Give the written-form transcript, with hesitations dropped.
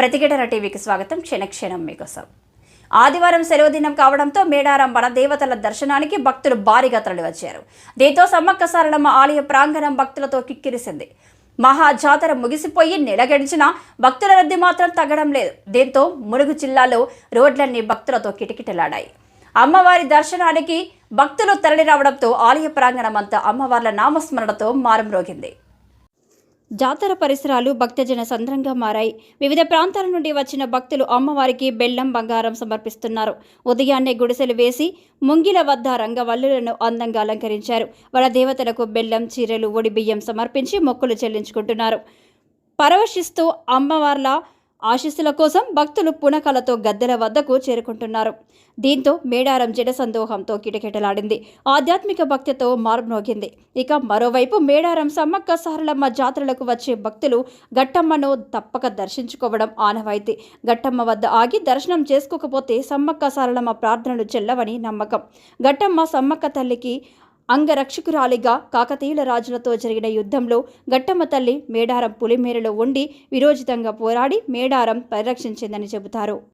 ప్రతిఘటన టీవీకి స్వాగతం. క్షణక్షణం మీకోసం. ఆదివారం సెలవు దినం కావడంతో మేడారం వన దేవతల దర్శనానికి భక్తులు భారీగా తరలివచ్చారు. దీంతో సమ్మక్క సారలమ్మ ఆలయ ప్రాంగణం భక్తులతో కిక్కిరిసింది. మహా జాతర ముగిసిపోయి నెల గడిచినా భక్తుల రద్దీ మాత్రం తగ్గడం లేదు. దీంతో ములుగు జిల్లాలో రోడ్లన్నీ భక్తులతో కిటకిటలాడాయి. అమ్మవారి దర్శనానికి భక్తులు తరలి రావడంతో ఆలయ ప్రాంగణం అంతా అమ్మవార్ల నామస్మరణతో మారుమ్రోగింది. జాతర పరిసరాలు భక్తజన సంద్రంగా మారాయి. వివిధ ప్రాంతాల నుండి వచ్చిన భక్తులు అమ్మవారికి బెల్లం, బంగారం సమర్పిస్తున్నారు. ఉదయాన్నే గుడిసెలు వేసి ముంగిల వద్ద రంగవల్లులను అందంగా అలంకరించారు. వాళ్ళ దేవతలకు బెల్లం, చీరలు, ఒడి బియ్యం సమర్పించి మొక్కులు చెల్లించుకుంటున్నారు. పరవశిస్తూ అమ్మవార్ల ఆశీస్సుల కోసం భక్తులు పునకలతో గద్దెల వద్దకు చేరుకుంటున్నారు. దీంతో మేడారం జనసందోహంతో కిటకిటలాడింది. ఆధ్యాత్మిక భక్తితో మారుమ్రోగింది. ఇక మరోవైపు మేడారం సమ్మక్క సారలమ్మ జాతరలకు వచ్చే భక్తులు గట్టమ్మను తప్పక దర్శించుకోవడం ఆనవాయితీ. గట్టమ్మ వద్ద ఆగి దర్శనం చేసుకోకపోతే సమ్మక్క సారలమ్మ ప్రార్థనలు చెల్లవని నమ్మకం. గట్టమ్మ సమ్మక్క తల్లికి అంగరక్షకురాలిగా కాకతీయుల రాజులతో జరిగిన యుద్ధంలో గట్టమ్మ తల్లి మేడారం పులిమేరలో ఉండి విరోచితంగా పోరాడి మేడారం పరిరక్షించిందని చెబుతారు.